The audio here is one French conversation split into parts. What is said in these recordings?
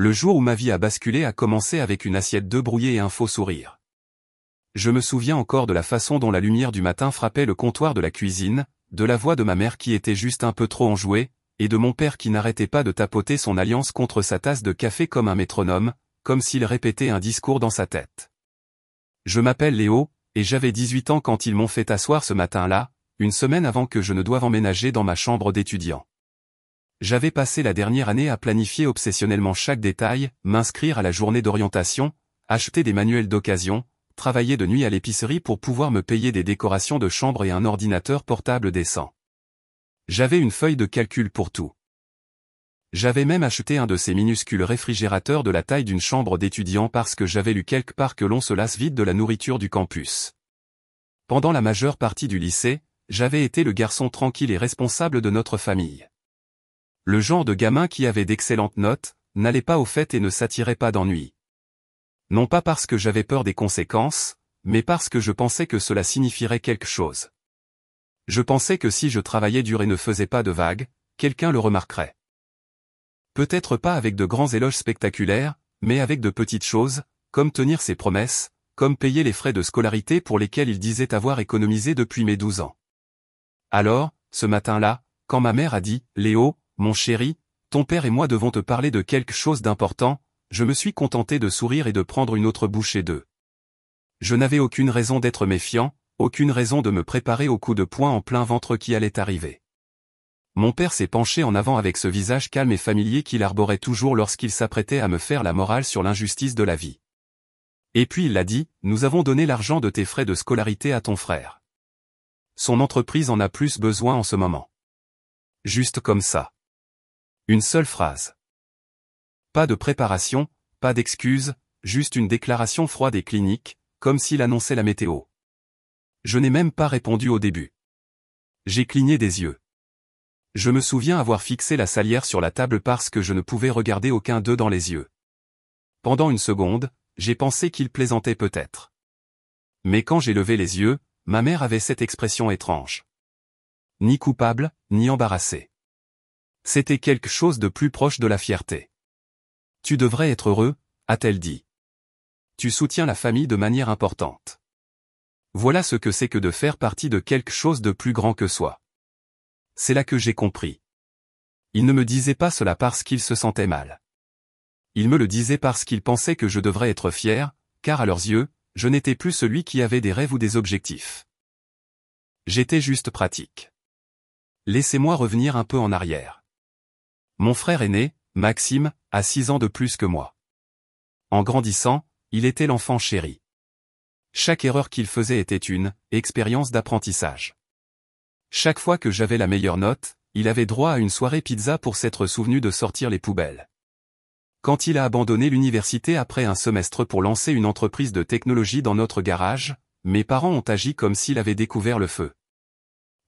Le jour où ma vie a basculé a commencé avec une assiette d'œufs brouillés et un faux sourire. Je me souviens encore de la façon dont la lumière du matin frappait le comptoir de la cuisine, de la voix de ma mère qui était juste un peu trop enjouée, et de mon père qui n'arrêtait pas de tapoter son alliance contre sa tasse de café comme un métronome, comme s'il répétait un discours dans sa tête. Je m'appelle Léo, et j'avais 18 ans quand ils m'ont fait asseoir ce matin-là, une semaine avant que je ne doive emménager dans ma chambre d'étudiant. J'avais passé la dernière année à planifier obsessionnellement chaque détail, m'inscrire à la journée d'orientation, acheter des manuels d'occasion, travailler de nuit à l'épicerie pour pouvoir me payer des décorations de chambre et un ordinateur portable décent. J'avais une feuille de calcul pour tout. J'avais même acheté un de ces minuscules réfrigérateurs de la taille d'une chambre d'étudiant parce que j'avais lu quelque part que l'on se lasse vite de la nourriture du campus. Pendant la majeure partie du lycée, j'avais été le garçon tranquille et responsable de notre famille. Le genre de gamin qui avait d'excellentes notes, n'allait pas aux fêtes et ne s'attirait pas d'ennui. Non pas parce que j'avais peur des conséquences, mais parce que je pensais que cela signifierait quelque chose. Je pensais que si je travaillais dur et ne faisais pas de vagues, quelqu'un le remarquerait. Peut-être pas avec de grands éloges spectaculaires, mais avec de petites choses, comme tenir ses promesses, comme payer les frais de scolarité pour lesquels il disait avoir économisé depuis mes 12 ans. Alors, ce matin-là, quand ma mère a dit « Léo, mon chéri, ton père et moi devons te parler de quelque chose d'important », je me suis contenté de sourire et de prendre une autre bouchée d'œufs. Je n'avais aucune raison d'être méfiant, aucune raison de me préparer au coup de poing en plein ventre qui allait arriver. Mon père s'est penché en avant avec ce visage calme et familier qu'il arborait toujours lorsqu'il s'apprêtait à me faire la morale sur l'injustice de la vie. Et puis il a dit, « Nous avons donné l'argent de tes frais de scolarité à ton frère. Son entreprise en a plus besoin en ce moment. » Juste comme ça. Une seule phrase. Pas de préparation, pas d'excuses, juste une déclaration froide et clinique, comme s'il annonçait la météo. Je n'ai même pas répondu au début. J'ai cligné des yeux. Je me souviens avoir fixé la salière sur la table parce que je ne pouvais regarder aucun d'eux dans les yeux. Pendant une seconde, j'ai pensé qu'il plaisantait peut-être. Mais quand j'ai levé les yeux, ma mère avait cette expression étrange. Ni coupable, ni embarrassé. C'était quelque chose de plus proche de la fierté. « Tu devrais être heureux », a-t-elle dit. « Tu soutiens la famille de manière importante. Voilà ce que c'est que de faire partie de quelque chose de plus grand que soi. » C'est là que j'ai compris. Il ne me disait pas cela parce qu'il se sentait mal. Il me le disait parce qu'il pensait que je devrais être fier, car à leurs yeux, je n'étais plus celui qui avait des rêves ou des objectifs. J'étais juste pratique. Laissez-moi revenir un peu en arrière. Mon frère aîné, Maxime, a 6 ans de plus que moi. En grandissant, il était l'enfant chéri. Chaque erreur qu'il faisait était une expérience d'apprentissage. Chaque fois que j'avais la meilleure note, il avait droit à une soirée pizza pour s'être souvenu de sortir les poubelles. Quand il a abandonné l'université après un semestre pour lancer une entreprise de technologie dans notre garage, mes parents ont agi comme s'il avait découvert le feu.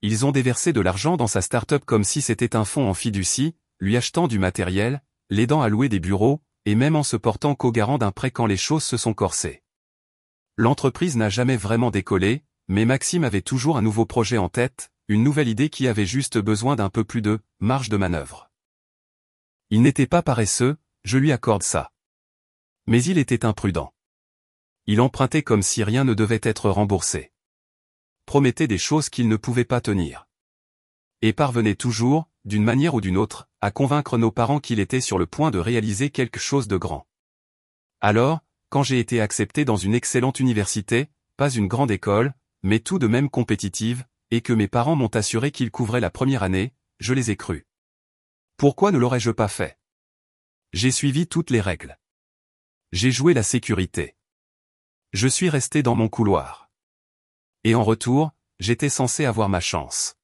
Ils ont déversé de l'argent dans sa start-up comme si c'était un fonds en fiducie, lui achetant du matériel, l'aidant à louer des bureaux, et même en se portant co-garant d'un prêt quand les choses se sont corsées. L'entreprise n'a jamais vraiment décollé, mais Maxime avait toujours un nouveau projet en tête, une nouvelle idée qui avait juste besoin d'un peu plus de marge de manœuvre. Il n'était pas paresseux, je lui accorde ça. Mais il était imprudent. Il empruntait comme si rien ne devait être remboursé. Promettait des choses qu'il ne pouvait pas tenir. Et parvenait toujours, d'une manière ou d'une autre, à convaincre nos parents qu'il était sur le point de réaliser quelque chose de grand. Alors, quand j'ai été accepté dans une excellente université, pas une grande école, mais tout de même compétitive, et que mes parents m'ont assuré qu'ils couvraient la première année, je les ai crus. Pourquoi ne l'aurais-je pas fait? J'ai suivi toutes les règles. J'ai joué la sécurité. Je suis resté dans mon couloir. Et en retour, j'étais censé avoir ma chance.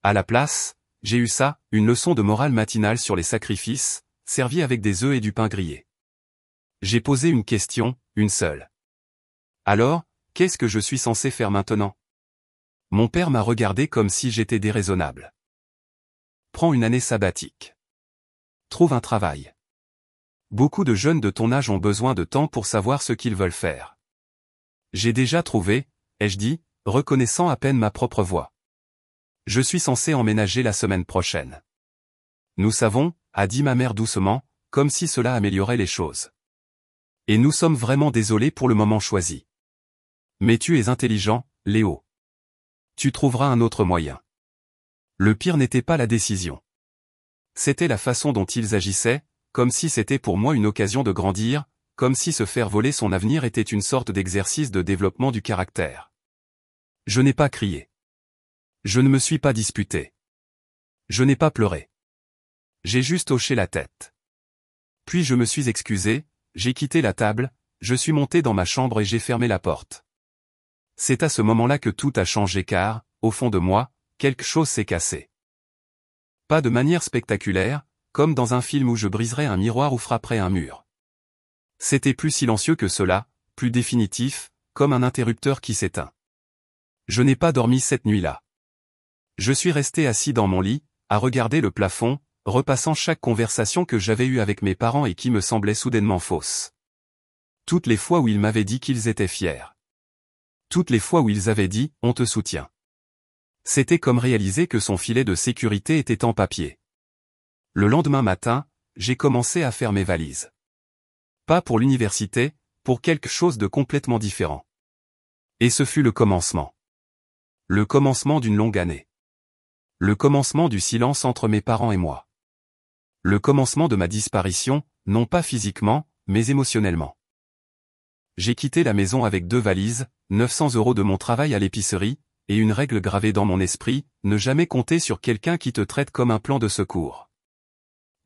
À la place, j'ai eu ça, une leçon de morale matinale sur les sacrifices, servie avec des œufs et du pain grillé. J'ai posé une question, une seule. Alors, qu'est-ce que je suis censé faire maintenant? Mon père m'a regardé comme si j'étais déraisonnable. Prends une année sabbatique. Trouve un travail. Beaucoup de jeunes de ton âge ont besoin de temps pour savoir ce qu'ils veulent faire. J'ai déjà trouvé, ai-je dit, reconnaissant à peine ma propre voix. Je suis censé emménager la semaine prochaine. Nous savons, a dit ma mère doucement, comme si cela améliorait les choses. Et nous sommes vraiment désolés pour le moment choisi. Mais tu es intelligent, Léo. Tu trouveras un autre moyen. Le pire n'était pas la décision. C'était la façon dont ils agissaient, comme si c'était pour moi une occasion de grandir, comme si se faire voler son avenir était une sorte d'exercice de développement du caractère. Je n'ai pas crié. Je ne me suis pas disputé. Je n'ai pas pleuré. J'ai juste hoché la tête. Puis je me suis excusé, j'ai quitté la table, je suis monté dans ma chambre et j'ai fermé la porte. C'est à ce moment-là que tout a changé car, au fond de moi, quelque chose s'est cassé. Pas de manière spectaculaire, comme dans un film où je briserais un miroir ou frapperais un mur. C'était plus silencieux que cela, plus définitif, comme un interrupteur qui s'éteint. Je n'ai pas dormi cette nuit-là. Je suis resté assis dans mon lit, à regarder le plafond, repassant chaque conversation que j'avais eue avec mes parents et qui me semblait soudainement fausse. Toutes les fois où ils m'avaient dit qu'ils étaient fiers. Toutes les fois où ils avaient dit « on te soutient ». C'était comme réaliser que son filet de sécurité était en papier. Le lendemain matin, j'ai commencé à faire mes valises. Pas pour l'université, pour quelque chose de complètement différent. Et ce fut le commencement. Le commencement d'une longue année. Le commencement du silence entre mes parents et moi. Le commencement de ma disparition, non pas physiquement, mais émotionnellement. J'ai quitté la maison avec 2 valises, 900 € de mon travail à l'épicerie, et une règle gravée dans mon esprit, ne jamais compter sur quelqu'un qui te traite comme un plan de secours.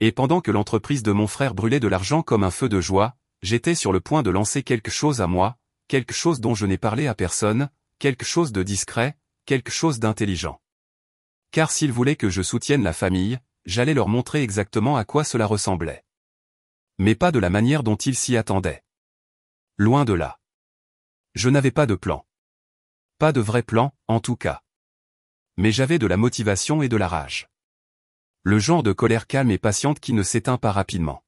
Et pendant que l'entreprise de mon frère brûlait de l'argent comme un feu de joie, j'étais sur le point de lancer quelque chose à moi, quelque chose dont je n'ai parlé à personne, quelque chose de discret, quelque chose d'intelligent. Car s'ils voulaient que je soutienne la famille, j'allais leur montrer exactement à quoi cela ressemblait. Mais pas de la manière dont ils s'y attendaient. Loin de là. Je n'avais pas de plan. Pas de vrai plan, en tout cas. Mais j'avais de la motivation et de la rage. Le genre de colère calme et patiente qui ne s'éteint pas rapidement.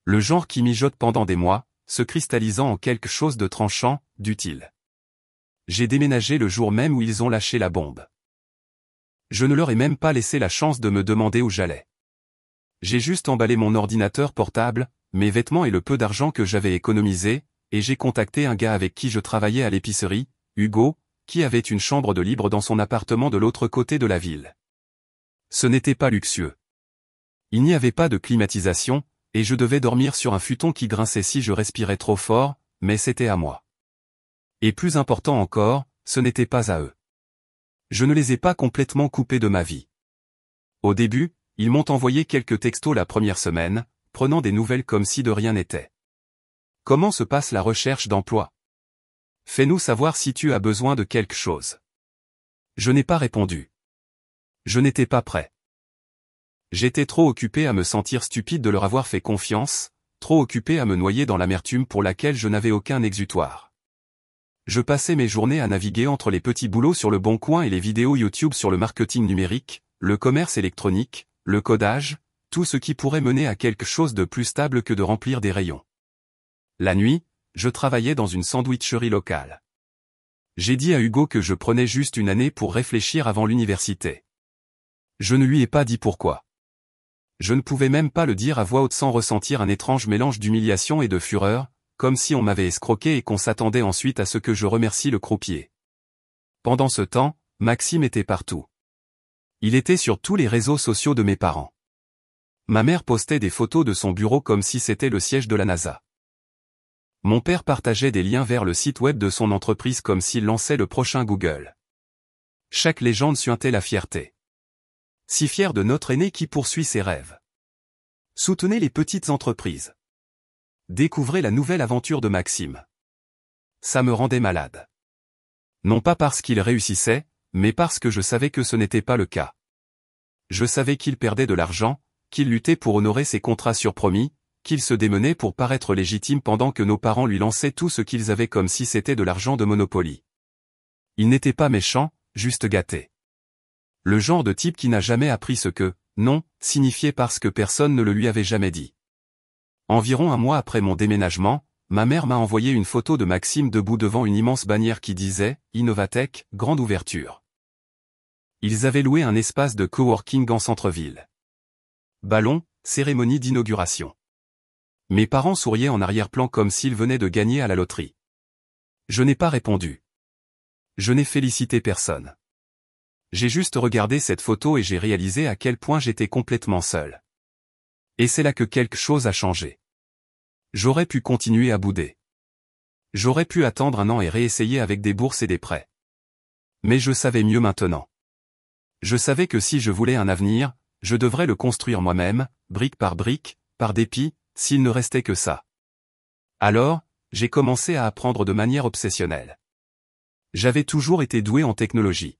Le genre qui mijote pendant des mois, se cristallisant en quelque chose de tranchant, d'utile. J'ai déménagé le jour même où ils ont lâché la bombe. Je ne leur ai même pas laissé la chance de me demander où j'allais. J'ai juste emballé mon ordinateur portable, mes vêtements et le peu d'argent que j'avais économisé, et j'ai contacté un gars avec qui je travaillais à l'épicerie, Hugo, qui avait une chambre de libre dans son appartement de l'autre côté de la ville. Ce n'était pas luxueux. Il n'y avait pas de climatisation, et je devais dormir sur un futon qui grinçait si je respirais trop fort, mais c'était à moi. Et plus important encore, ce n'était pas à eux. Je ne les ai pas complètement coupés de ma vie. Au début, ils m'ont envoyé quelques textos la première semaine, prenant des nouvelles comme si de rien n'était. Comment se passe la recherche d'emploi? Fais-nous savoir si tu as besoin de quelque chose. Je n'ai pas répondu. Je n'étais pas prêt. J'étais trop occupé à me sentir stupide de leur avoir fait confiance, trop occupé à me noyer dans l'amertume pour laquelle je n'avais aucun exutoire. Je passais mes journées à naviguer entre les petits boulots sur le Bon Coin et les vidéos YouTube sur le marketing numérique, le commerce électronique, le codage, tout ce qui pourrait mener à quelque chose de plus stable que de remplir des rayons. La nuit, je travaillais dans une sandwicherie locale. J'ai dit à Hugo que je prenais juste une année pour réfléchir avant l'université. Je ne lui ai pas dit pourquoi. Je ne pouvais même pas le dire à voix haute sans ressentir un étrange mélange d'humiliation et de fureur, comme si on m'avait escroqué et qu'on s'attendait ensuite à ce que je remercie le croupier. Pendant ce temps, Maxime était partout. Il était sur tous les réseaux sociaux de mes parents. Ma mère postait des photos de son bureau comme si c'était le siège de la NASA. Mon père partageait des liens vers le site web de son entreprise comme s'il lançait le prochain Google. Chaque légende suintait la fierté. Si fier de notre aîné qui poursuit ses rêves. Soutenez les petites entreprises. Découvrez la nouvelle aventure de Maxime. Ça me rendait malade. Non pas parce qu'il réussissait, mais parce que je savais que ce n'était pas le cas. Je savais qu'il perdait de l'argent, qu'il luttait pour honorer ses contrats surpromis, qu'il se démenait pour paraître légitime pendant que nos parents lui lançaient tout ce qu'ils avaient comme si c'était de l'argent de Monopoly. Il n'était pas méchant, juste gâté. Le genre de type qui n'a jamais appris ce que « non » signifiait parce que personne ne le lui avait jamais dit. Environ un mois après mon déménagement, ma mère m'a envoyé une photo de Maxime debout devant une immense bannière qui disait « Innovatech, grande ouverture ». Ils avaient loué un espace de coworking en centre-ville. Ballon, cérémonie d'inauguration. Mes parents souriaient en arrière-plan comme s'ils venaient de gagner à la loterie. Je n'ai pas répondu. Je n'ai félicité personne. J'ai juste regardé cette photo et j'ai réalisé à quel point j'étais complètement seul. Et c'est là que quelque chose a changé. J'aurais pu continuer à bouder. J'aurais pu attendre un an et réessayer avec des bourses et des prêts. Mais je savais mieux maintenant. Je savais que si je voulais un avenir, je devrais le construire moi-même, brique, par dépit, s'il ne restait que ça. Alors, j'ai commencé à apprendre de manière obsessionnelle. J'avais toujours été doué en technologie.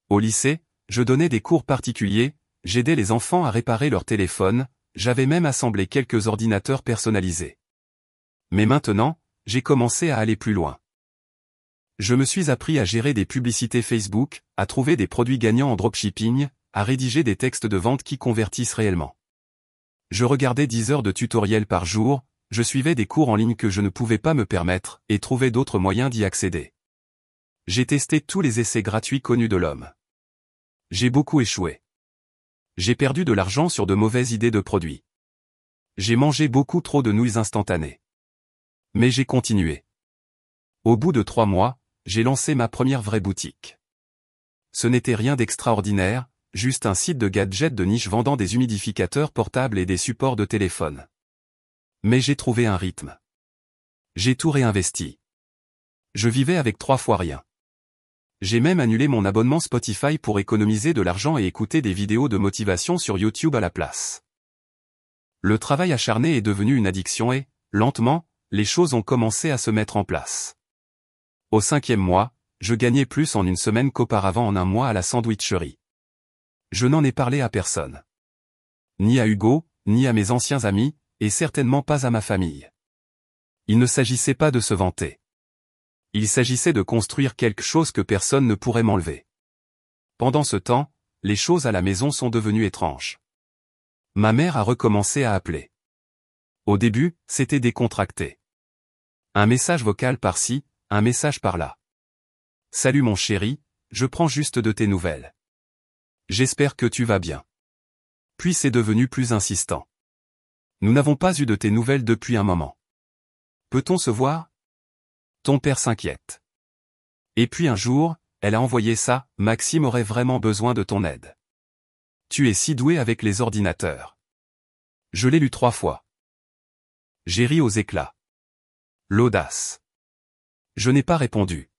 Au lycée, je donnais des cours particuliers, j'aidais les enfants à réparer leur téléphone, j'avais même assemblé quelques ordinateurs personnalisés. Mais maintenant, j'ai commencé à aller plus loin. Je me suis appris à gérer des publicités Facebook, à trouver des produits gagnants en dropshipping, à rédiger des textes de vente qui convertissent réellement. Je regardais 10 heures de tutoriels par jour, je suivais des cours en ligne que je ne pouvais pas me permettre et trouvais d'autres moyens d'y accéder. J'ai testé tous les essais gratuits connus de l'homme. J'ai beaucoup échoué. J'ai perdu de l'argent sur de mauvaises idées de produits. J'ai mangé beaucoup trop de nouilles instantanées. Mais j'ai continué. Au bout de 3 mois, j'ai lancé ma première vraie boutique. Ce n'était rien d'extraordinaire, juste un site de gadgets de niche vendant des humidificateurs portables et des supports de téléphone. Mais j'ai trouvé un rythme. J'ai tout réinvesti. Je vivais avec 3 fois rien. J'ai même annulé mon abonnement Spotify pour économiser de l'argent et écouter des vidéos de motivation sur YouTube à la place. Le travail acharné est devenu une addiction et, lentement, les choses ont commencé à se mettre en place. Au 5e mois, je gagnais plus en une semaine qu'auparavant en un mois à la sandwicherie. Je n'en ai parlé à personne. Ni à Hugo, ni à mes anciens amis, et certainement pas à ma famille. Il ne s'agissait pas de se vanter. Il s'agissait de construire quelque chose que personne ne pourrait m'enlever. Pendant ce temps, les choses à la maison sont devenues étranges. Ma mère a recommencé à appeler. Au début, c'était décontracté. Un message vocal par-ci, un message par-là. Salut mon chéri, je prends juste de tes nouvelles. J'espère que tu vas bien. Puis c'est devenu plus insistant. Nous n'avons pas eu de tes nouvelles depuis un moment. Peut-on se voir? Ton père s'inquiète. Et puis un jour, elle a envoyé ça, Maxime aurait vraiment besoin de ton aide. Tu es si doué avec les ordinateurs. Je l'ai lu 3 fois. J'ai ri aux éclats. L'audace. Je n'ai pas répondu.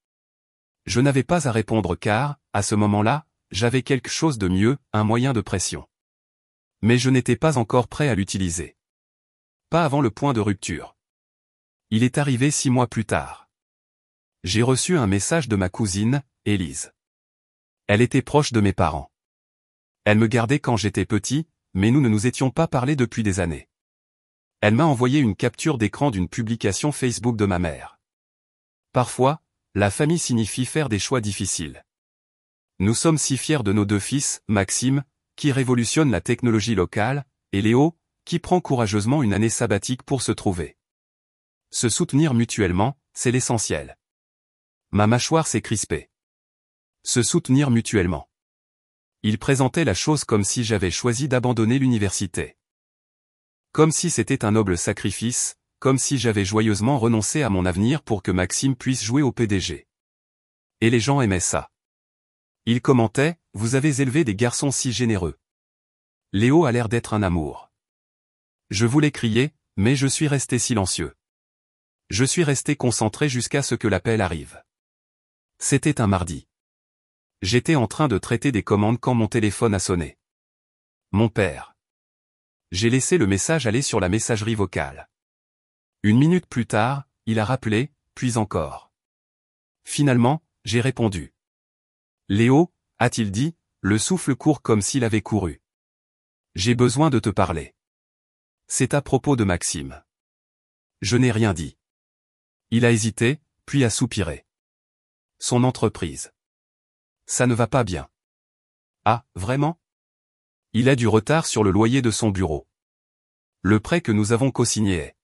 Je n'avais pas à répondre car, à ce moment-là, j'avais quelque chose de mieux, un moyen de pression. Mais je n'étais pas encore prêt à l'utiliser. Pas avant le point de rupture. Il est arrivé 6 mois plus tard. J'ai reçu un message de ma cousine, Élise. Elle était proche de mes parents. Elle me gardait quand j'étais petit, mais nous ne nous étions pas parlé depuis des années. Elle m'a envoyé une capture d'écran d'une publication Facebook de ma mère. Parfois, la famille signifie faire des choix difficiles. Nous sommes si fiers de nos 2 fils, Maxime, qui révolutionne la technologie locale, et Léo, qui prend courageusement une année sabbatique pour se trouver. Se soutenir mutuellement, c'est l'essentiel. Ma mâchoire s'est crispée. Se soutenir mutuellement. Il présentait la chose comme si j'avais choisi d'abandonner l'université. Comme si c'était un noble sacrifice, comme si j'avais joyeusement renoncé à mon avenir pour que Maxime puisse jouer au PDG. Et les gens aimaient ça. Ils commentaient, vous avez élevé des garçons si généreux. Léo a l'air d'être un amour. Je voulais crier, mais je suis resté silencieux. Je suis resté concentré jusqu'à ce que l'appel arrive. C'était un mardi. J'étais en train de traiter des commandes quand mon téléphone a sonné. Mon père. J'ai laissé le message aller sur la messagerie vocale. 1 minute plus tard, il a rappelé, puis encore. Finalement, j'ai répondu. Léo, a-t-il dit, le souffle court comme s'il avait couru. J'ai besoin de te parler. C'est à propos de Maxime. Je n'ai rien dit. Il a hésité, puis a soupiré. Son entreprise. Ça ne va pas bien. Ah, vraiment? Il a du retard sur le loyer de son bureau. Le prêt que nous avons co-signé est.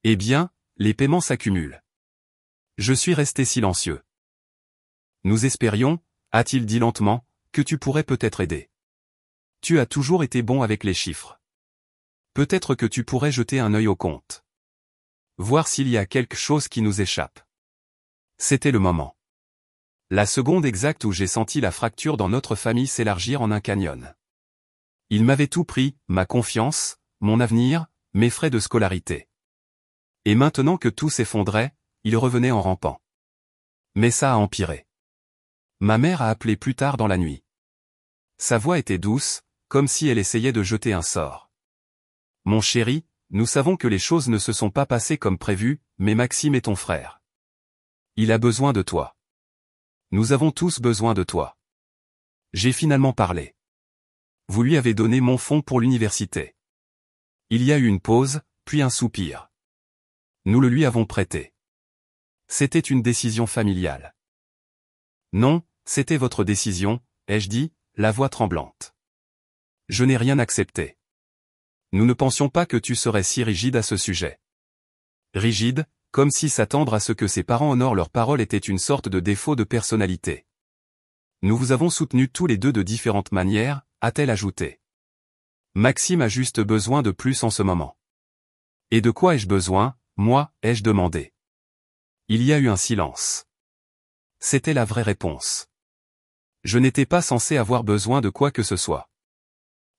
Eh bien, les paiements s'accumulent. Je suis resté silencieux. Nous espérions, a-t-il dit lentement, que tu pourrais peut-être aider. Tu as toujours été bon avec les chiffres. Peut-être que tu pourrais jeter un œil au compte. Voir s'il y a quelque chose qui nous échappe. C'était le moment. La seconde exacte où j'ai senti la fracture dans notre famille s'élargir en un canyon. Il m'avait tout pris, ma confiance, mon avenir, mes frais de scolarité. Et maintenant que tout s'effondrait, il revenait en rampant. Mais ça a empiré. Ma mère a appelé plus tard dans la nuit. Sa voix était douce, comme si elle essayait de jeter un sort. Mon chéri, nous savons que les choses ne se sont pas passées comme prévu, mais Maxime est ton frère. Il a besoin de toi. Nous avons tous besoin de toi. J'ai finalement parlé. Vous lui avez donné mon fonds pour l'université. Il y a eu une pause, puis un soupir. Nous le lui avons prêté. C'était une décision familiale. Non, c'était votre décision, ai-je dit, la voix tremblante. Je n'ai rien accepté. Nous ne pensions pas que tu serais si rigide à ce sujet. Rigide, comme si s'attendre à ce que ses parents honorent leurs paroles était une sorte de défaut de personnalité. Nous vous avons soutenus tous les deux de différentes manières, a-t-elle ajouté. Maxime a juste besoin de plus en ce moment. Et de quoi ai-je besoin, moi, ai-je demandé. Il y a eu un silence. C'était la vraie réponse. Je n'étais pas censé avoir besoin de quoi que ce soit.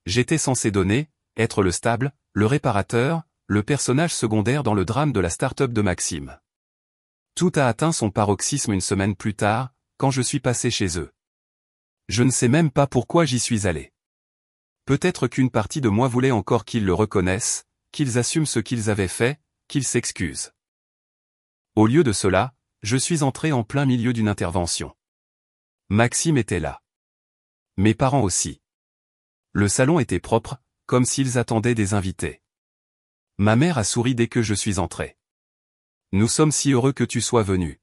J'étais censé donner, être le stable, le réparateur, le personnage secondaire dans le drame de la start-up de Maxime. Tout a atteint son paroxysme une semaine plus tard, quand je suis passé chez eux. Je ne sais même pas pourquoi j'y suis allé. Peut-être qu'une partie de moi voulait encore qu'ils le reconnaissent, qu'ils assument ce qu'ils avaient fait, qu'ils s'excusent. Au lieu de cela, je suis entré en plein milieu d'une intervention. Maxime était là. Mes parents aussi. Le salon était propre, comme s'ils attendaient des invités. Ma mère a souri dès que je suis entré. Nous sommes si heureux que tu sois venu.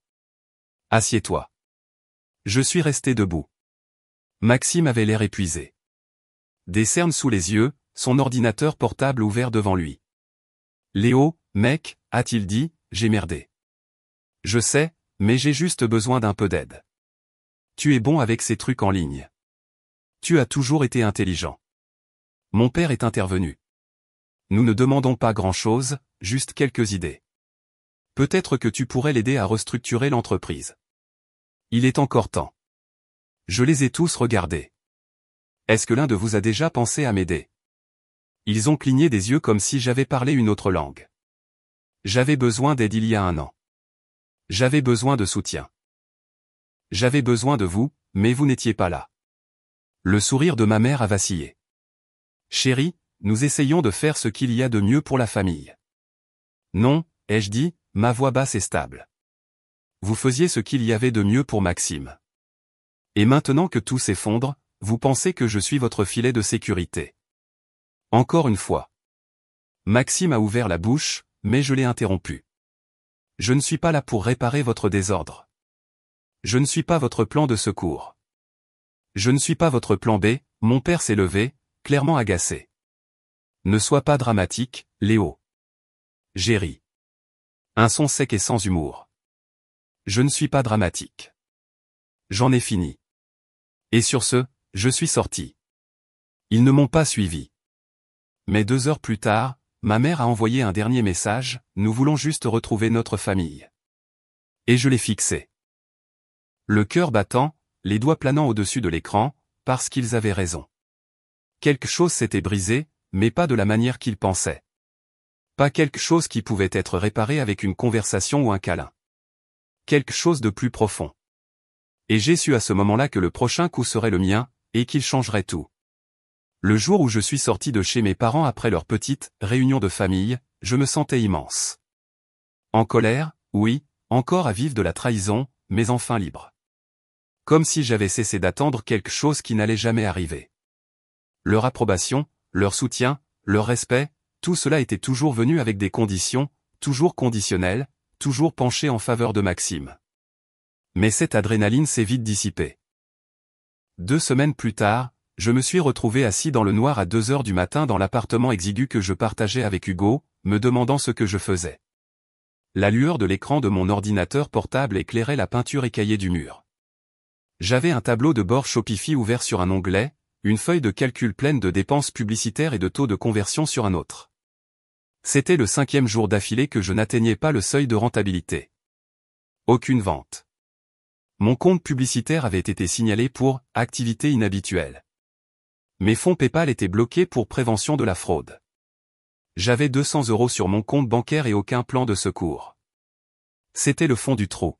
Assieds-toi. Je suis resté debout. Maxime avait l'air épuisé. Des cernes sous les yeux, son ordinateur portable ouvert devant lui. Léo, mec, a-t-il dit, j'ai merdé. Je sais, mais j'ai juste besoin d'un peu d'aide. Tu es bon avec ces trucs en ligne. Tu as toujours été intelligent. Mon père est intervenu. Nous ne demandons pas grand-chose, juste quelques idées. Peut-être que tu pourrais l'aider à restructurer l'entreprise. Il est encore temps. Je les ai tous regardés. Est-ce que l'un de vous a déjà pensé à m'aider? Ils ont cligné des yeux comme si j'avais parlé une autre langue. J'avais besoin d'aide il y a 1 an. J'avais besoin de soutien. J'avais besoin de vous, mais vous n'étiez pas là. Le sourire de ma mère a vacillé. Chérie, nous essayons de faire ce qu'il y a de mieux pour la famille. Non, ai-je dit, ma voix basse et stable. Vous faisiez ce qu'il y avait de mieux pour Maxime. Et maintenant que tout s'effondre, vous pensez que je suis votre filet de sécurité. Encore une fois. Maxime a ouvert la bouche, mais je l'ai interrompu. Je ne suis pas là pour réparer votre désordre. Je ne suis pas votre plan de secours. Je ne suis pas votre plan B, mon père s'est levé, clairement agacé. Ne sois pas dramatique, Léo. J'ai ri. Un son sec et sans humour. Je ne suis pas dramatique. J'en ai fini. Et sur ce, je suis sorti. Ils ne m'ont pas suivi. Mais 2 heures plus tard, ma mère a envoyé un dernier message, nous voulons juste retrouver notre famille. Et je l'ai fixé. Le cœur battant, les doigts planant au-dessus de l'écran, parce qu'ils avaient raison. Quelque chose s'était brisé, mais pas de la manière qu'ils pensaient. Pas quelque chose qui pouvait être réparé avec une conversation ou un câlin. Quelque chose de plus profond. Et j'ai su à ce moment-là que le prochain coup serait le mien, et qu'il changerait tout. Le jour où je suis sorti de chez mes parents après leur petite réunion de famille, je me sentais immense. En colère, oui, encore à vivre de la trahison, mais enfin libre. Comme si j'avais cessé d'attendre quelque chose qui n'allait jamais arriver. Leur approbation, leur soutien, leur respect, tout cela était toujours venu avec des conditions, toujours conditionnelles, toujours penchées en faveur de Maxime. Mais cette adrénaline s'est vite dissipée. 2 semaines plus tard, je me suis retrouvé assis dans le noir à 2 heures du matin dans l'appartement exigu que je partageais avec Hugo, me demandant ce que je faisais. La lueur de l'écran de mon ordinateur portable éclairait la peinture écaillée du mur. J'avais un tableau de bord Shopify ouvert sur un onglet, une feuille de calcul pleine de dépenses publicitaires et de taux de conversion sur un autre. C'était le 5e jour d'affilée que je n'atteignais pas le seuil de rentabilité. Aucune vente. Mon compte publicitaire avait été signalé pour « activité inhabituelle ». Mes fonds PayPal étaient bloqués pour prévention de la fraude. J'avais 200 € sur mon compte bancaire et aucun plan de secours. C'était le fond du trou.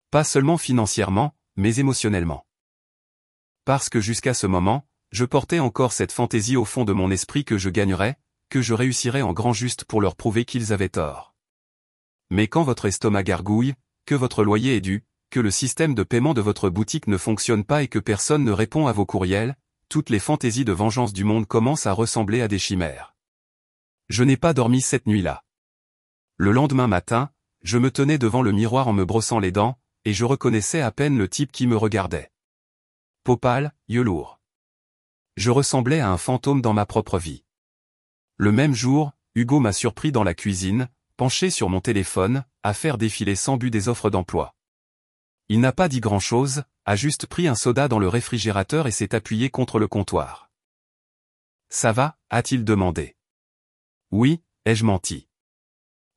Pas seulement financièrement, mais émotionnellement. Parce que jusqu'à ce moment, je portais encore cette fantaisie au fond de mon esprit que je gagnerais, que je réussirais en grand juste pour leur prouver qu'ils avaient tort. Mais quand votre estomac gargouille, que votre loyer est dû, que le système de paiement de votre boutique ne fonctionne pas et que personne ne répond à vos courriels, toutes les fantaisies de vengeance du monde commencent à ressembler à des chimères. Je n'ai pas dormi cette nuit-là. Le lendemain matin, je me tenais devant le miroir en me brossant les dents, et je reconnaissais à peine le type qui me regardait. Peau pâle, yeux lourds. Je ressemblais à un fantôme dans ma propre vie. Le même jour, Hugo m'a surpris dans la cuisine, penché sur mon téléphone, à faire défiler sans but des offres d'emploi. Il n'a pas dit grand-chose, a juste pris un soda dans le réfrigérateur et s'est appuyé contre le comptoir. « Ça va ?» a-t-il demandé. « Oui », ai-je menti.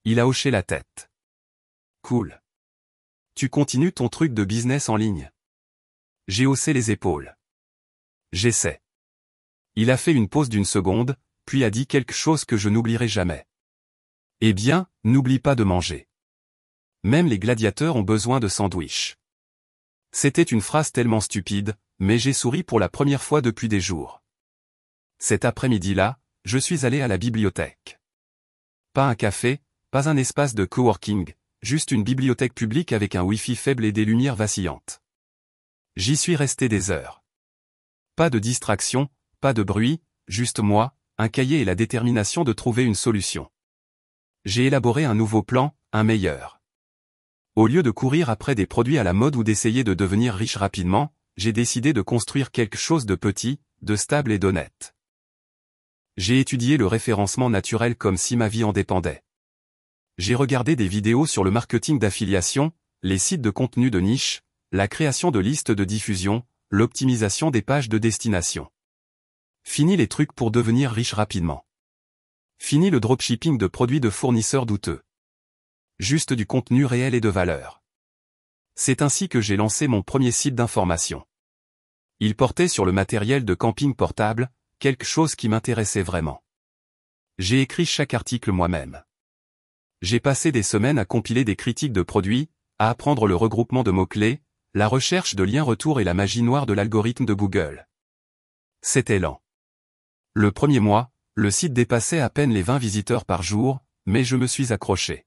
Il a hoché la tête. « Cool. Tu continues ton truc de business en ligne ?» J'ai haussé les épaules. « J'essaie. » Il a fait une pause d'1 seconde, puis a dit quelque chose que je n'oublierai jamais. « Eh bien, n'oublie pas de manger. Même les gladiateurs ont besoin de sandwichs. » C'était une phrase tellement stupide, mais j'ai souri pour la première fois depuis des jours. Cet après-midi-là, je suis allé à la bibliothèque. Pas un café, pas un espace de coworking, juste une bibliothèque publique avec un Wi-Fi faible et des lumières vacillantes. J'y suis resté des heures. Pas de distraction, pas de bruit, juste moi, un cahier et la détermination de trouver une solution. J'ai élaboré un nouveau plan, un meilleur. Au lieu de courir après des produits à la mode ou d'essayer de devenir riche rapidement, j'ai décidé de construire quelque chose de petit, de stable et d'honnête. J'ai étudié le référencement naturel comme si ma vie en dépendait. J'ai regardé des vidéos sur le marketing d'affiliation, les sites de contenu de niche, la création de listes de diffusion, l'optimisation des pages de destination. Fini les trucs pour devenir riche rapidement. Fini le dropshipping de produits de fournisseurs douteux. Juste du contenu réel et de valeur. C'est ainsi que j'ai lancé mon premier site d'information. Il portait sur le matériel de camping portable, quelque chose qui m'intéressait vraiment. J'ai écrit chaque article moi-même. J'ai passé des semaines à compiler des critiques de produits, à apprendre le regroupement de mots-clés, la recherche de liens retour et la magie noire de l'algorithme de Google. C'était lent. Le premier mois, le site dépassait à peine les 20 visiteurs par jour, mais je me suis accroché.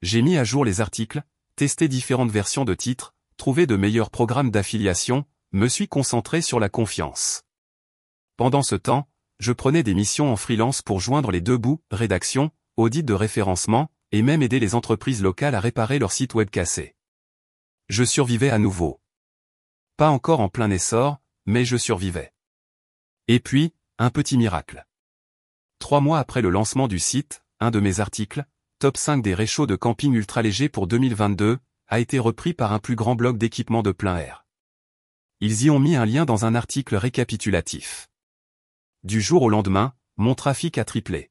J'ai mis à jour les articles, testé différentes versions de titres, trouvé de meilleurs programmes d'affiliation, me suis concentré sur la confiance. Pendant ce temps, je prenais des missions en freelance pour joindre les deux bouts, rédaction, audit de référencement, et même aider les entreprises locales à réparer leur site web cassé. Je survivais à nouveau. Pas encore en plein essor, mais je survivais. Et puis, un petit miracle. 3 mois après le lancement du site, un de mes articles, Top 5 des réchauds de camping ultra légers pour 2022, a été repris par un plus grand blog d'équipement de plein air. Ils y ont mis un lien dans un article récapitulatif. Du jour au lendemain, mon trafic a triplé.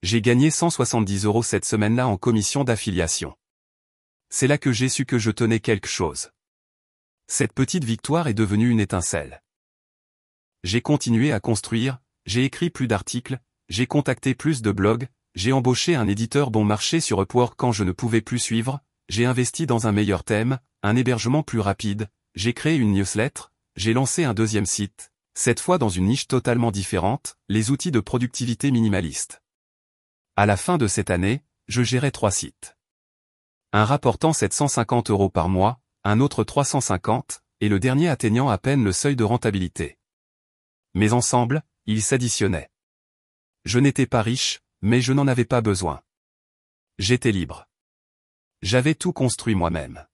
J'ai gagné 170 € cette semaine-là en commission d'affiliation. C'est là que j'ai su que je tenais quelque chose. Cette petite victoire est devenue une étincelle. J'ai continué à construire, j'ai écrit plus d'articles, j'ai contacté plus de blogs, j'ai embauché un éditeur bon marché sur Upwork quand je ne pouvais plus suivre, j'ai investi dans un meilleur thème, un hébergement plus rapide, j'ai créé une newsletter, j'ai lancé un deuxième site, cette fois dans une niche totalement différente, les outils de productivité minimaliste. À la fin de cette année, je gérais 3 sites. Un rapportant 750 € par mois, un autre 350, et le dernier atteignant à peine le seuil de rentabilité. Mais ensemble, ils s'additionnaient. Je n'étais pas riche, mais je n'en avais pas besoin. J'étais libre. J'avais tout construit moi-même.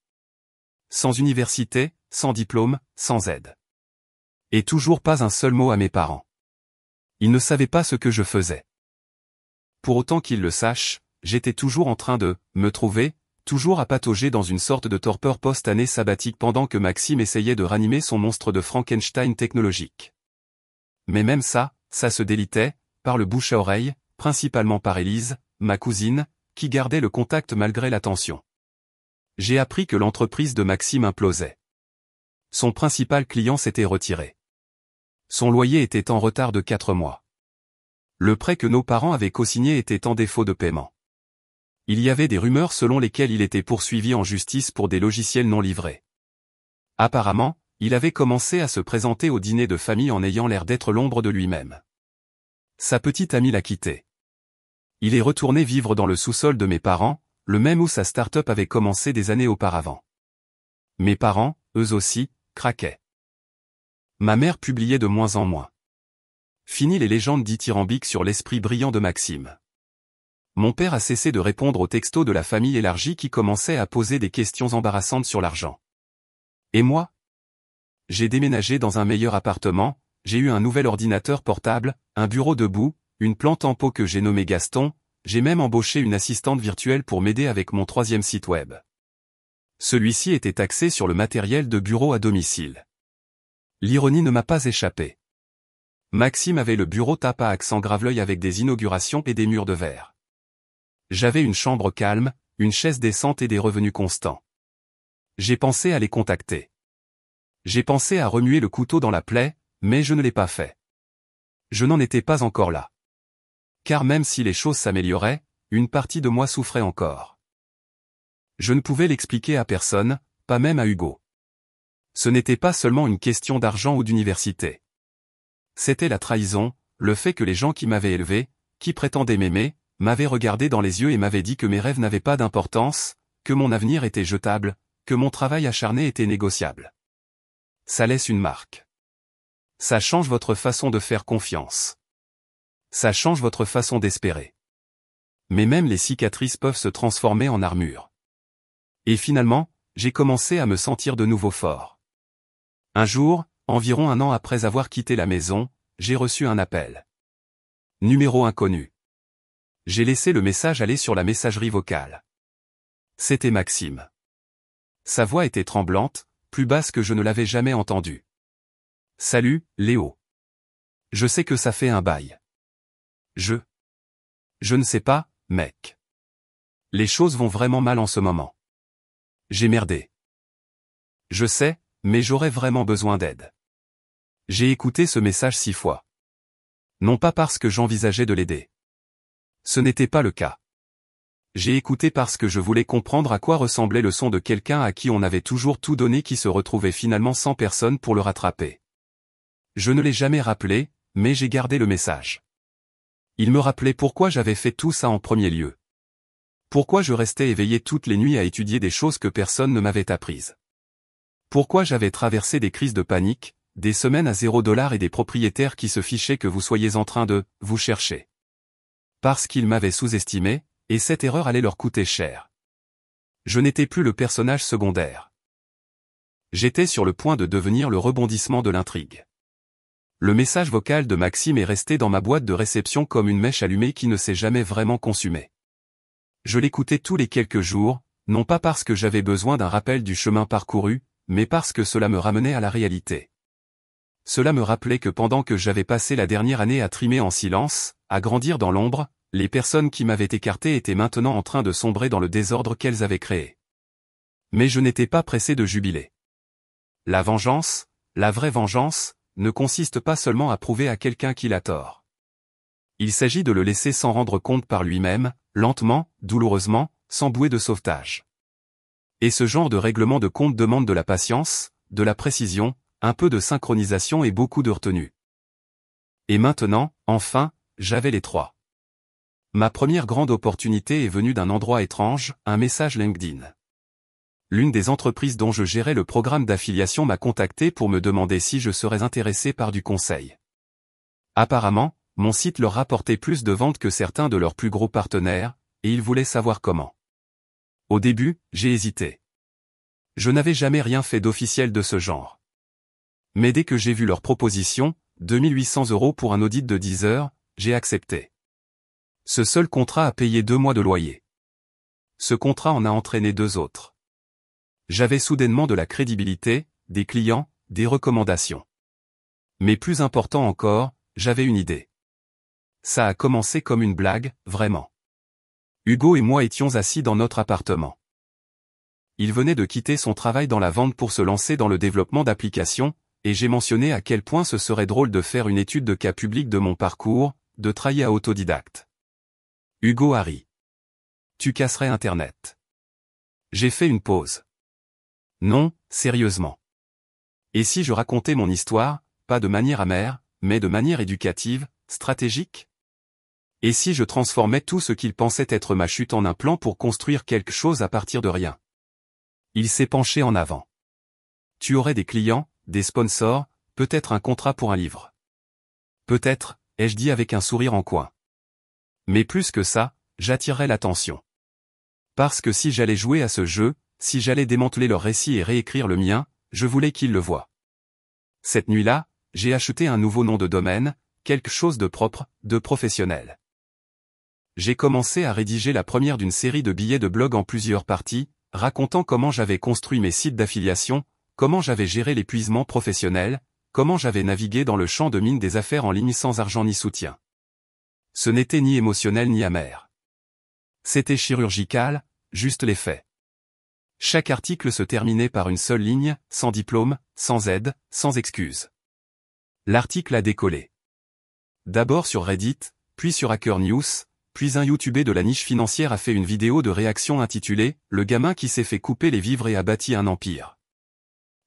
Sans université, sans diplôme, sans aide. Et toujours pas un seul mot à mes parents. Ils ne savaient pas ce que je faisais. Pour autant qu'ils le sachent, j'étais toujours en train de me trouver, toujours à patauger dans une sorte de torpeur post-année sabbatique pendant que Maxime essayait de ranimer son monstre de Frankenstein technologique. Mais même ça se délitait, par le bouche à oreille, principalement par Élise, ma cousine, qui gardait le contact malgré la tension. J'ai appris que l'entreprise de Maxime implosait. Son principal client s'était retiré. Son loyer était en retard de 4 mois. Le prêt que nos parents avaient cosigné était en défaut de paiement. Il y avait des rumeurs selon lesquelles il était poursuivi en justice pour des logiciels non livrés. Apparemment, il avait commencé à se présenter au dîner de famille en ayant l'air d'être l'ombre de lui-même. Sa petite amie l'a quitté. Il est retourné vivre dans le sous-sol de mes parents, le même où sa start-up avait commencé des années auparavant. Mes parents, eux aussi, craquaient. Ma mère publiait de moins en moins. Fini les légendes dithyrambiques sur l'esprit brillant de Maxime. Mon père a cessé de répondre aux textos de la famille élargie qui commençait à poser des questions embarrassantes sur l'argent. Et moi? J'ai déménagé dans un meilleur appartement, j'ai eu un nouvel ordinateur portable, un bureau debout, une plante en pot que j'ai nommée Gaston, j'ai même embauché une assistante virtuelle pour m'aider avec mon 3e site web. Celui-ci était axé sur le matériel de bureau à domicile. L'ironie ne m'a pas échappé. Maxime avait le bureau tape à accent grave-l'œil avec des inaugurations et des murs de verre. J'avais une chambre calme, une chaise décente et des revenus constants. J'ai pensé à les contacter. J'ai pensé à remuer le couteau dans la plaie, mais je ne l'ai pas fait. Je n'en étais pas encore là. Car même si les choses s'amélioraient, une partie de moi souffrait encore. Je ne pouvais l'expliquer à personne, pas même à Hugo. Ce n'était pas seulement une question d'argent ou d'université. C'était la trahison, le fait que les gens qui m'avaient élevé, qui prétendaient m'aimer, m'avaient regardé dans les yeux et m'avaient dit que mes rêves n'avaient pas d'importance, que mon avenir était jetable, que mon travail acharné était négociable. Ça laisse une marque. Ça change votre façon de faire confiance. Ça change votre façon d'espérer. Mais même les cicatrices peuvent se transformer en armure. Et finalement, j'ai commencé à me sentir de nouveau fort. Un jour, environ 1 an après avoir quitté la maison, j'ai reçu un appel. Numéro inconnu. J'ai laissé le message aller sur la messagerie vocale. C'était Maxime. Sa voix était tremblante, plus basse que je ne l'avais jamais entendue. Salut, Léo. Je sais que ça fait un bail. Je ne sais pas, mec. Les choses vont vraiment mal en ce moment. J'ai merdé. Je sais, mais j'aurais vraiment besoin d'aide. J'ai écouté ce message 6 fois. Non pas parce que j'envisageais de l'aider. Ce n'était pas le cas. J'ai écouté parce que je voulais comprendre à quoi ressemblait le son de quelqu'un à qui on avait toujours tout donné qui se retrouvait finalement sans personne pour le rattraper. Je ne l'ai jamais rappelé, mais j'ai gardé le message. Il me rappelait pourquoi j'avais fait tout ça en premier lieu. Pourquoi je restais éveillé toutes les nuits à étudier des choses que personne ne m'avait apprises. Pourquoi j'avais traversé des crises de panique, des semaines à $0 et des propriétaires qui se fichaient que vous soyez en train de vous chercher. Parce qu'ils m'avaient sous-estimé, et cette erreur allait leur coûter cher. Je n'étais plus le personnage secondaire. J'étais sur le point de devenir le rebondissement de l'intrigue. Le message vocal de Maxime est resté dans ma boîte de réception comme une mèche allumée qui ne s'est jamais vraiment consumée. Je l'écoutais tous les quelques jours, non pas parce que j'avais besoin d'un rappel du chemin parcouru, mais parce que cela me ramenait à la réalité. Cela me rappelait que pendant que j'avais passé la dernière année à trimer en silence, à grandir dans l'ombre, les personnes qui m'avaient écarté étaient maintenant en train de sombrer dans le désordre qu'elles avaient créé. Mais je n'étais pas pressé de jubiler. La vengeance, la vraie vengeance, ne consiste pas seulement à prouver à quelqu'un qu'il a tort. Il s'agit de le laisser s'en rendre compte par lui-même, lentement, douloureusement, sans bouée de sauvetage. Et ce genre de règlement de compte demande de la patience, de la précision, un peu de synchronisation et beaucoup de retenue. Et maintenant, enfin, j'avais les 3. Ma première grande opportunité est venue d'un endroit étrange, un message LinkedIn. L'une des entreprises dont je gérais le programme d'affiliation m'a contacté pour me demander si je serais intéressé par du conseil. Apparemment, mon site leur rapportait plus de ventes que certains de leurs plus gros partenaires, et ils voulaient savoir comment. Au début, j'ai hésité. Je n'avais jamais rien fait d'officiel de ce genre. Mais dès que j'ai vu leur proposition, 2800 € pour un audit de 10 heures, j'ai accepté. Ce seul contrat a payé 2 mois de loyer. Ce contrat en a entraîné 2 autres. J'avais soudainement de la crédibilité, des clients, des recommandations. Mais plus important encore, j'avais une idée. Ça a commencé comme une blague, vraiment. Hugo et moi étions assis dans notre appartement. Il venait de quitter son travail dans la vente pour se lancer dans le développement d'applications, et j'ai mentionné à quel point ce serait drôle de faire une étude de cas public de mon parcours, de trahir à autodidacte. Hugo a ri. Tu casserais Internet. J'ai fait une pause. Non, sérieusement. Et si je racontais mon histoire, pas de manière amère, mais de manière éducative, stratégique? Et si je transformais tout ce qu'il pensait être ma chute en un plan pour construire quelque chose à partir de rien? Il s'est penché en avant. Tu aurais des clients, des sponsors, peut-être un contrat pour un livre. Peut-être, ai-je dit avec un sourire en coin. Mais plus que ça, j'attirerais l'attention. Parce que si j'allais jouer à ce jeu, si j'allais démanteler leur récit et réécrire le mien, je voulais qu'ils le voient. Cette nuit-là, j'ai acheté un nouveau nom de domaine, quelque chose de propre, de professionnel. J'ai commencé à rédiger la première d'une série de billets de blog en plusieurs parties, racontant comment j'avais construit mes sites d'affiliation, comment j'avais géré l'épuisement professionnel, comment j'avais navigué dans le champ de mine des affaires en ligne sans argent ni soutien. Ce n'était ni émotionnel ni amer. C'était chirurgical, juste les faits. Chaque article se terminait par une seule ligne, sans diplôme, sans aide, sans excuse. L'article a décollé. D'abord sur Reddit, puis sur Hacker News, puis un YouTuber de la niche financière a fait une vidéo de réaction intitulée « Le gamin qui s'est fait couper les vivres et a bâti un empire ».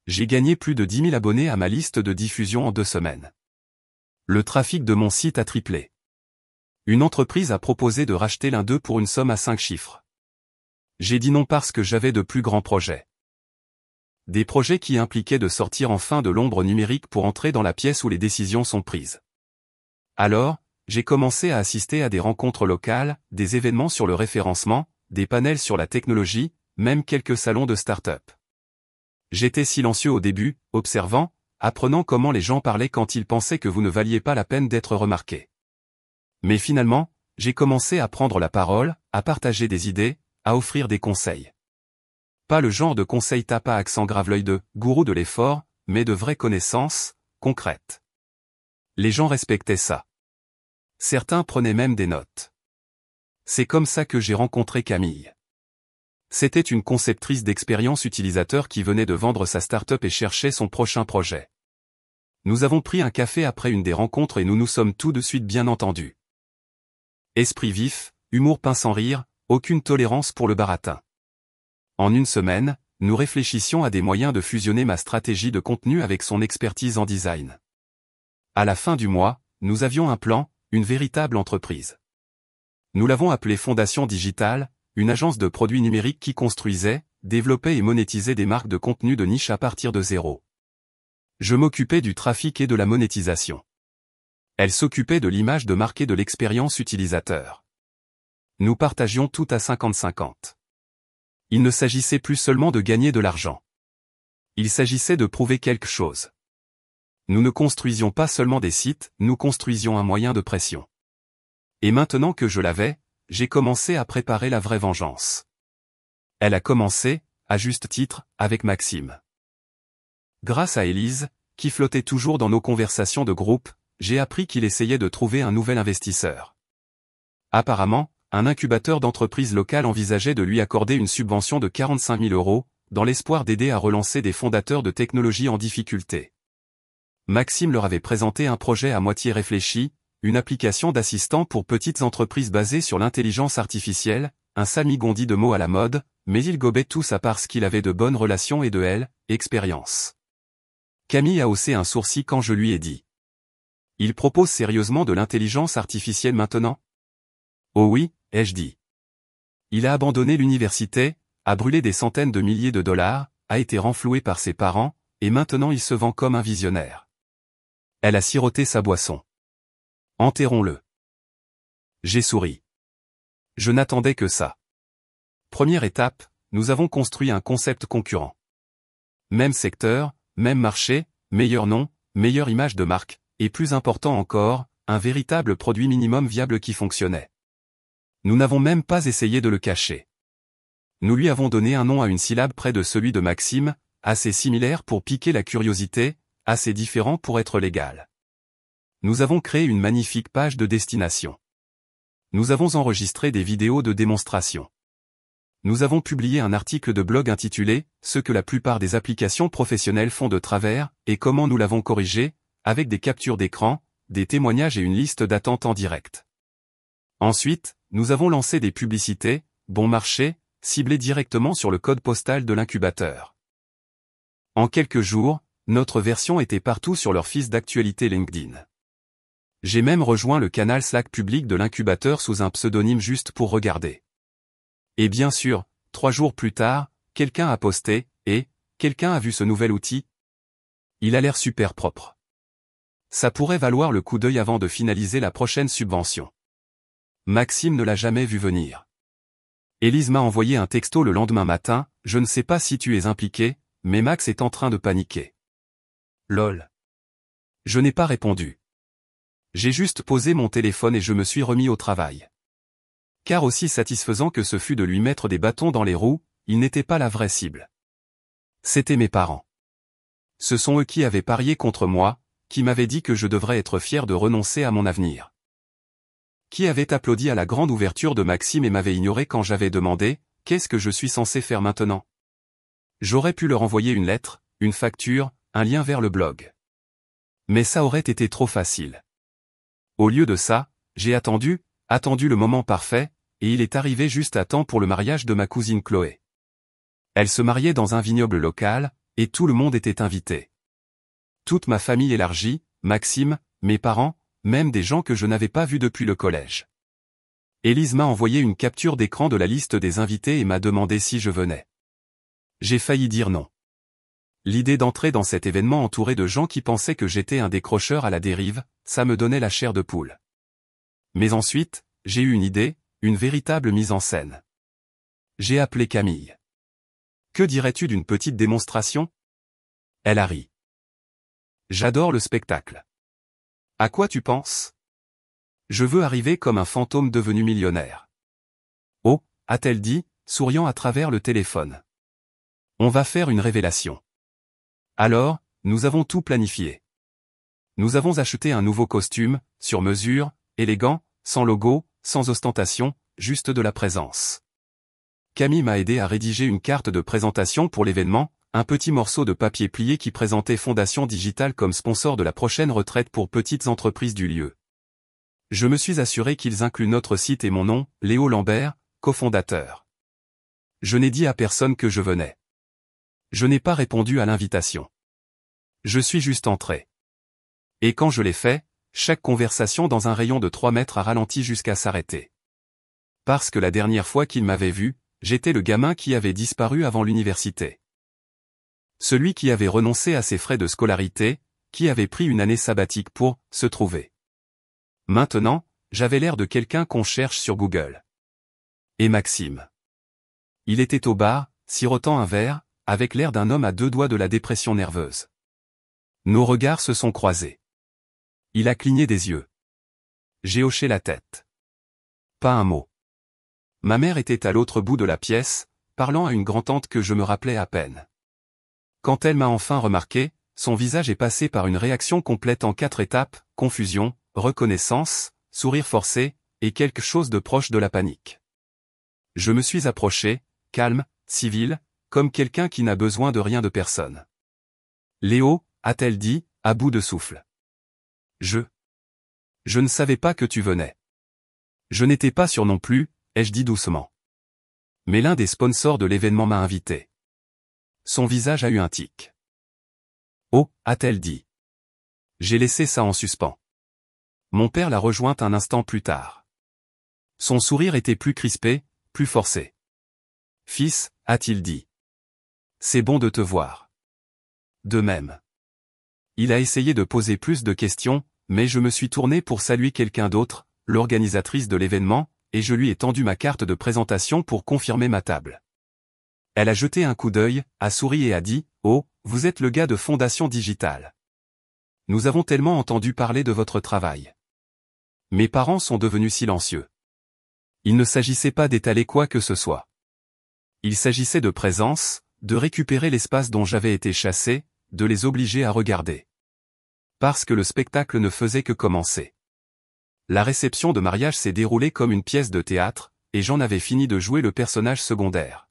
J'ai gagné plus de 10 000 abonnés à ma liste de diffusion en 2 semaines. Le trafic de mon site a triplé. Une entreprise a proposé de racheter l'un d'eux pour une somme à 5 chiffres. J'ai dit non parce que j'avais de plus grands projets. Des projets qui impliquaient de sortir enfin de l'ombre numérique pour entrer dans la pièce où les décisions sont prises. Alors, j'ai commencé à assister à des rencontres locales, des événements sur le référencement, des panels sur la technologie, même quelques salons de start-up. J'étais silencieux au début, observant, apprenant comment les gens parlaient quand ils pensaient que vous ne valiez pas la peine d'être remarqué. Mais finalement, j'ai commencé à prendre la parole, à partager des idées, à offrir des conseils. Pas le genre de conseils tape à accent grave l'œil de « gourou de l'effort », mais de vraies connaissances, concrètes. Les gens respectaient ça. Certains prenaient même des notes. C'est comme ça que j'ai rencontré Camille. C'était une conceptrice d'expérience utilisateur qui venait de vendre sa start-up et cherchait son prochain projet. Nous avons pris un café après une des rencontres et nous nous sommes tout de suite bien entendus. Esprit vif, humour pince sans rire, aucune tolérance pour le baratin. En une semaine, nous réfléchissions à des moyens de fusionner ma stratégie de contenu avec son expertise en design. À la fin du mois, nous avions un plan, une véritable entreprise. Nous l'avons appelée Fondation Digitale, une agence de produits numériques qui construisait, développait et monétisait des marques de contenu de niche à partir de zéro. Je m'occupais du trafic et de la monétisation. Elle s'occupait de l'image de marque et de l'expérience utilisateur. Nous partagions tout à 50-50. Il ne s'agissait plus seulement de gagner de l'argent. Il s'agissait de prouver quelque chose. Nous ne construisions pas seulement des sites, nous construisions un moyen de pression. Et maintenant que je l'avais, j'ai commencé à préparer la vraie vengeance. Elle a commencé, à juste titre, avec Maxime. Grâce à Élise, qui flottait toujours dans nos conversations de groupe, j'ai appris qu'il essayait de trouver un nouvel investisseur. Apparemment, un incubateur d'entreprises locales envisageait de lui accorder une subvention de 45 000 €, dans l'espoir d'aider à relancer des fondateurs de technologie en difficulté. Maxime leur avait présenté un projet à moitié réfléchi, une application d'assistant pour petites entreprises basée sur l'intelligence artificielle, un samigondi de mots à la mode, mais ils gobaient tous à parce qu'il avait de bonnes relations et de expérience. Camille a haussé un sourcil quand je lui ai dit. Il propose sérieusement de l'intelligence artificielle maintenant? Oh oui, ai-je dit. Il a abandonné l'université, a brûlé des centaines de milliers de dollars, a été renfloué par ses parents, et maintenant il se vend comme un visionnaire. Elle a siroté sa boisson. Enterrons-le. J'ai souri. Je n'attendais que ça. Première étape, nous avons construit un concept concurrent. Même secteur, même marché, meilleur nom, meilleure image de marque, et plus important encore, un véritable produit minimum viable qui fonctionnait. Nous n'avons même pas essayé de le cacher. Nous lui avons donné un nom à une syllabe près de celui de Maxime, assez similaire pour piquer la curiosité, assez différent pour être légal. Nous avons créé une magnifique page de destination. Nous avons enregistré des vidéos de démonstration. Nous avons publié un article de blog intitulé « Ce que la plupart des applications professionnelles font de travers et comment nous l'avons corrigé » avec des captures d'écran, des témoignages et une liste d'attente en direct. Ensuite, nous avons lancé des publicités, bon marché, ciblées directement sur le code postal de l'incubateur. En quelques jours, notre version était partout sur leur fil d'actualité LinkedIn. J'ai même rejoint le canal Slack public de l'incubateur sous un pseudonyme juste pour regarder. Et bien sûr, 3 jours plus tard, quelqu'un a posté, et, quelqu'un a vu ce nouvel outil? Il a l'air super propre. Ça pourrait valoir le coup d'œil avant de finaliser la prochaine subvention. Maxime ne l'a jamais vu venir. Élise m'a envoyé un texto le lendemain matin, je ne sais pas si tu es impliqué, mais Max est en train de paniquer. Lol. Je n'ai pas répondu. J'ai juste posé mon téléphone et je me suis remis au travail. Car aussi satisfaisant que ce fut de lui mettre des bâtons dans les roues, il n'était pas la vraie cible. C'étaient mes parents. Ce sont eux qui avaient parié contre moi, qui m'avaient dit que je devrais être fier de renoncer à mon avenir. Qui avait applaudi à la grande ouverture de Maxime et m'avait ignoré quand j'avais demandé « Qu'est-ce que je suis censé faire maintenant ?» J'aurais pu leur envoyer une lettre, une facture, un lien vers le blog. Mais ça aurait été trop facile. Au lieu de ça, j'ai attendu le moment parfait, et il est arrivé juste à temps pour le mariage de ma cousine Chloé. Elle se mariait dans un vignoble local, et tout le monde était invité. Toute ma famille élargie, Maxime, mes parents, même des gens que je n'avais pas vus depuis le collège. Élise m'a envoyé une capture d'écran de la liste des invités et m'a demandé si je venais. J'ai failli dire non. L'idée d'entrer dans cet événement entouré de gens qui pensaient que j'étais un décrocheur à la dérive, ça me donnait la chair de poule. Mais ensuite, j'ai eu une idée, une véritable mise en scène. J'ai appelé Camille. Que dirais-tu d'une petite démonstration? Elle a ri. J'adore le spectacle. À quoi tu penses? Je veux arriver comme un fantôme devenu millionnaire. Oh, a-t-elle dit, souriant à travers le téléphone. On va faire une révélation. Alors, nous avons tout planifié. Nous avons acheté un nouveau costume, sur mesure, élégant, sans logo, sans ostentation, juste de la présence. Camille m'a aidé à rédiger une carte de présentation pour l'événement, un petit morceau de papier plié qui présentait Fondation Digitale comme sponsor de la prochaine retraite pour petites entreprises du lieu. Je me suis assuré qu'ils incluent notre site et mon nom, Léo Lambert, cofondateur. Je n'ai dit à personne que je venais. Je n'ai pas répondu à l'invitation. Je suis juste entré. Et quand je l'ai fait, chaque conversation dans un rayon de 3 mètres a ralenti jusqu'à s'arrêter. Parce que la dernière fois qu'il m'avait vu, j'étais le gamin qui avait disparu avant l'université. Celui qui avait renoncé à ses frais de scolarité, qui avait pris une année sabbatique pour se trouver. Maintenant, j'avais l'air de quelqu'un qu'on cherche sur Google. Et Maxime. Il était au bar, sirotant un verre, avec l'air d'un homme à 2 doigts de la dépression nerveuse. Nos regards se sont croisés. Il a cligné des yeux. J'ai hoché la tête. Pas un mot. Ma mère était à l'autre bout de la pièce, parlant à une grand-tante que je me rappelais à peine. Quand elle m'a enfin remarqué, son visage est passé par une réaction complète en 4 étapes, confusion, reconnaissance, sourire forcé, et quelque chose de proche de la panique. Je me suis approché, calme, civil, comme quelqu'un qui n'a besoin de rien de personne. Léo, a-t-elle dit, à bout de souffle. Je ne savais pas que tu venais. Je n'étais pas sûr non plus, ai-je dit doucement. Mais l'un des sponsors de l'événement m'a invité. Son visage a eu un tic. Oh, a-t-elle dit. J'ai laissé ça en suspens. Mon père l'a rejointe un instant plus tard. Son sourire était plus crispé, plus forcé. Fils, a-t-il dit. C'est bon de te voir. De même. Il a essayé de poser plus de questions, mais je me suis tourné pour saluer quelqu'un d'autre, l'organisatrice de l'événement, et je lui ai tendu ma carte de présentation pour confirmer ma table. Elle a jeté un coup d'œil, a souri et a dit « Oh, vous êtes le gars de Fondation Digitale. Nous avons tellement entendu parler de votre travail. » Mes parents sont devenus silencieux. Il ne s'agissait pas d'étaler quoi que ce soit. Il s'agissait de présence, de récupérer l'espace dont j'avais été chassé, de les obliger à regarder. Parce que le spectacle ne faisait que commencer. La réception de mariage s'est déroulée comme une pièce de théâtre, et j'en avais fini de jouer le personnage secondaire.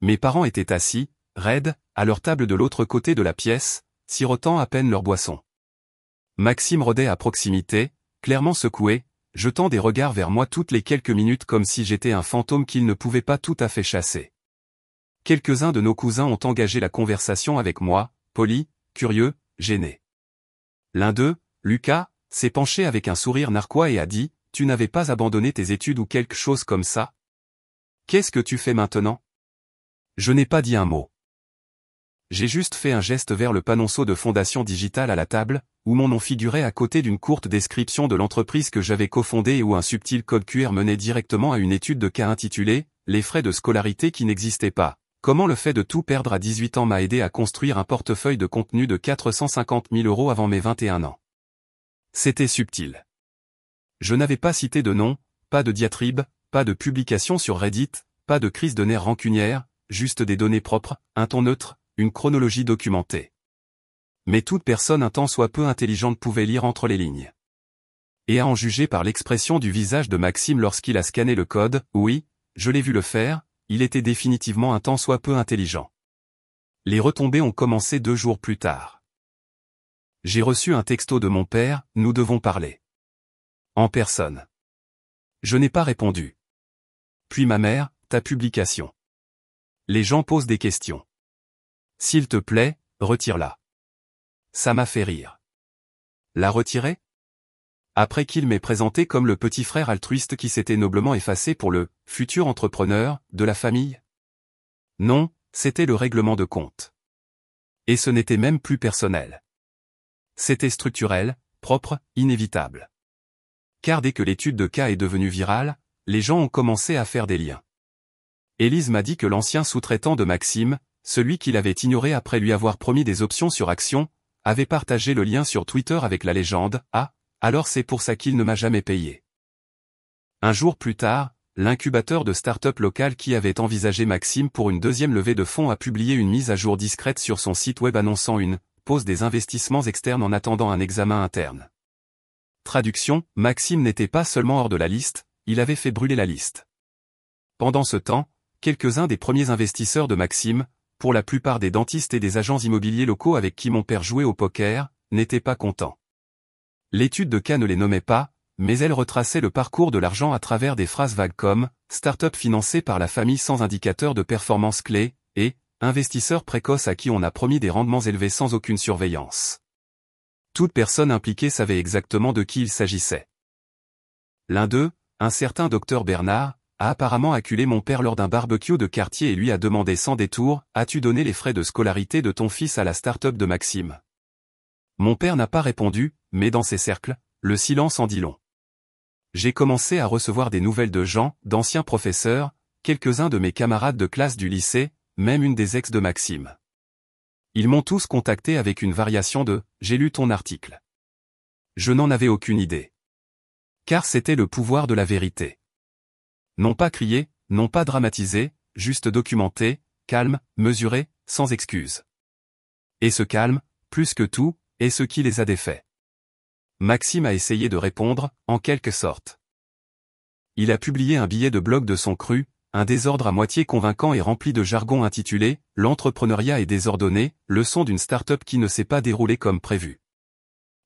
Mes parents étaient assis, raides, à leur table de l'autre côté de la pièce, sirotant à peine leur boisson. Maxime rôdait à proximité, clairement secoué, jetant des regards vers moi toutes les quelques minutes comme si j'étais un fantôme qu'il ne pouvait pas tout à fait chasser. Quelques-uns de nos cousins ont engagé la conversation avec moi, polis, curieux, gênés. L'un d'eux, Lucas, s'est penché avec un sourire narquois et a dit « Tu n'avais pas abandonné tes études ou quelque chose comme ça? Qu'est-ce que tu fais maintenant ?» Je n'ai pas dit un mot. J'ai juste fait un geste vers le panonceau de Fondation Digitale à la table, où mon nom figurait à côté d'une courte description de l'entreprise que j'avais cofondée et où un subtil code QR menait directement à une étude de cas intitulée « Les frais de scolarité qui n'existaient pas. Comment le fait de tout perdre à 18 ans m'a aidé à construire un portefeuille de contenu de 450 000 € avant mes 21 ans. » C'était subtil. Je n'avais pas cité de nom, pas de diatribe, pas de publication sur Reddit, pas de crise de nerfs rancunière, juste des données propres, un ton neutre, une chronologie documentée. Mais toute personne un tant soit peu intelligente pouvait lire entre les lignes. Et à en juger par l'expression du visage de Maxime lorsqu'il a scanné le code, oui, je l'ai vu le faire, il était définitivement un tant soit peu intelligent. Les retombées ont commencé 2 jours plus tard. J'ai reçu un texto de mon père, nous devons parler. En personne. Je n'ai pas répondu. Puis ma mère, ta publication. Les gens posent des questions. S'il te plaît, retire-la. Ça m'a fait rire. La retirer? Après qu'il m'ait présenté comme le petit frère altruiste qui s'était noblement effacé pour le futur entrepreneur de la famille? Non, c'était le règlement de compte. Et ce n'était même plus personnel. C'était structurel, propre, inévitable. Car dès que l'étude de cas est devenue virale, les gens ont commencé à faire des liens. Élise m'a dit que l'ancien sous-traitant de Maxime, celui qu'il avait ignoré après lui avoir promis des options sur action, avait partagé le lien sur Twitter avec la légende « Ah, alors c'est pour ça qu'il ne m'a jamais payé ». Un jour plus tard, l'incubateur de start-up local qui avait envisagé Maxime pour une deuxième levée de fonds a publié une mise à jour discrète sur son site web annonçant une pause des investissements externes en attendant un examen interne. Traduction, Maxime n'était pas seulement hors de la liste, il avait fait brûler la liste. Pendant ce temps, quelques-uns des premiers investisseurs de Maxime, pour la plupart des dentistes et des agents immobiliers locaux avec qui mon père jouait au poker, n'étaient pas contents. L'étude de cas ne les nommait pas, mais elle retraçait le parcours de l'argent à travers des phrases vagues comme « start-up financée par la famille sans indicateur de performance clé » et « investisseurs précoces à qui on a promis des rendements élevés sans aucune surveillance ». Toute personne impliquée savait exactement de qui il s'agissait. L'un d'eux, un certain docteur Bernard, a apparemment acculé mon père lors d'un barbecue de quartier et lui a demandé sans détour « As-tu donné les frais de scolarité de ton fils à la start-up de Maxime ?» Mon père n'a pas répondu, mais dans ces cercles, le silence en dit long. J'ai commencé à recevoir des nouvelles de gens, d'anciens professeurs, quelques-uns de mes camarades de classe du lycée, même une des ex de Maxime. Ils m'ont tous contacté avec une variation de « J'ai lu ton article ». Je n'en avais aucune idée. Car c'était le pouvoir de la vérité. Non pas crier, non pas dramatiser, juste documenter, calme, mesuré, sans excuse. Et ce calme, plus que tout, est ce qui les a défaits. Maxime a essayé de répondre, en quelque sorte. Il a publié un billet de blog de son cru, un désordre à moitié convaincant et rempli de jargon intitulé « L'entrepreneuriat est désordonné, leçon d'une start-up qui ne s'est pas déroulée comme prévu ».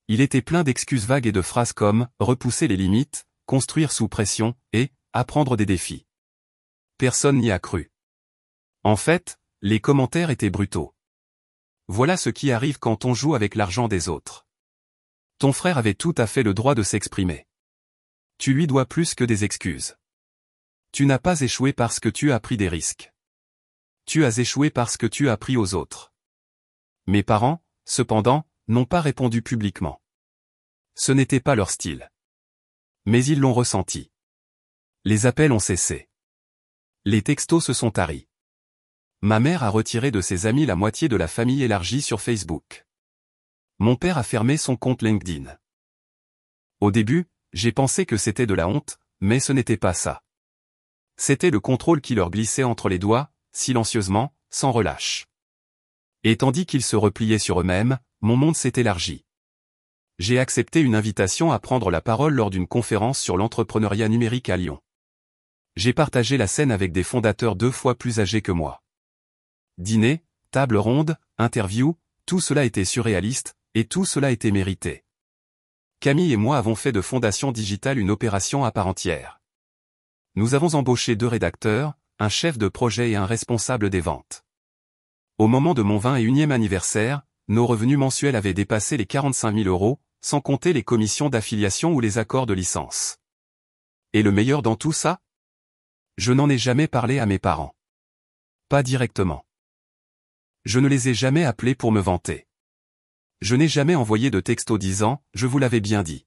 Il était plein d'excuses vagues et de phrases comme « repousser les limites »,« construire sous pression » et « apprendre des défis ». Personne n'y a cru. En fait, les commentaires étaient brutaux. Voilà ce qui arrive quand on joue avec l'argent des autres. Ton frère avait tout à fait le droit de s'exprimer. Tu lui dois plus que des excuses. Tu n'as pas échoué parce que tu as pris des risques. Tu as échoué parce que tu as pris aux autres. Mes parents, cependant, n'ont pas répondu publiquement. Ce n'était pas leur style. Mais ils l'ont ressenti. Les appels ont cessé. Les textos se sont taris. Ma mère a retiré de ses amis la moitié de la famille élargie sur Facebook. Mon père a fermé son compte LinkedIn. Au début, j'ai pensé que c'était de la honte, mais ce n'était pas ça. C'était le contrôle qui leur glissait entre les doigts, silencieusement, sans relâche. Et tandis qu'ils se repliaient sur eux-mêmes, mon monde s'est élargi. J'ai accepté une invitation à prendre la parole lors d'une conférence sur l'entrepreneuriat numérique à Lyon. J'ai partagé la scène avec des fondateurs 2 fois plus âgés que moi. Dîner, table ronde, interview, tout cela était surréaliste, et tout cela était mérité. Camille et moi avons fait de Fondation Digitale une opération à part entière. Nous avons embauché 2 rédacteurs, un chef de projet et un responsable des ventes. Au moment de mon 21e anniversaire, nos revenus mensuels avaient dépassé les 45 000 €, sans compter les commissions d'affiliation ou les accords de licence. Et le meilleur dans tout ça? Je n'en ai jamais parlé à mes parents. Pas directement. Je ne les ai jamais appelés pour me vanter. Je n'ai jamais envoyé de texto disant « Je vous l'avais bien dit ».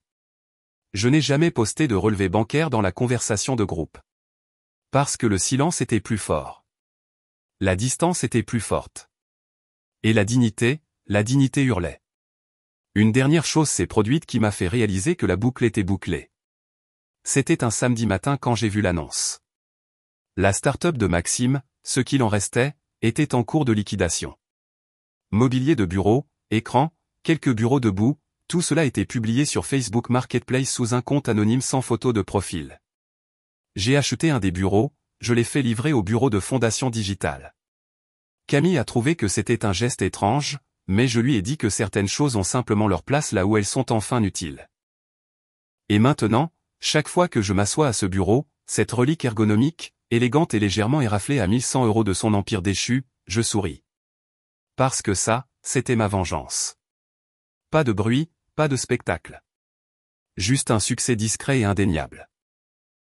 Je n'ai jamais posté de relevé bancaire dans la conversation de groupe. Parce que le silence était plus fort. La distance était plus forte. Et la dignité hurlait. Une dernière chose s'est produite qui m'a fait réaliser que la boucle était bouclée. C'était un samedi matin quand j'ai vu l'annonce. La start-up de Maxime, ce qu'il en restait, était en cours de liquidation. Mobilier de bureau, écran, quelques bureaux debout, tout cela était publié sur Facebook Marketplace sous un compte anonyme sans photo de profil. J'ai acheté un des bureaux, je l'ai fait livrer au bureau de Fondation Digitale. Camille a trouvé que c'était un geste étrange, mais je lui ai dit que certaines choses ont simplement leur place là où elles sont enfin utiles. Et maintenant, chaque fois que je m'assois à ce bureau, cette relique ergonomique, élégante et légèrement éraflée à 1100 € de son empire déchu, je souris. Parce que ça, c'était ma vengeance. Pas de bruit, pas de spectacle. Juste un succès discret et indéniable.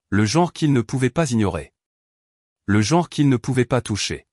Le genre qu'il ne pouvait pas ignorer. Le genre qu'il ne pouvait pas toucher.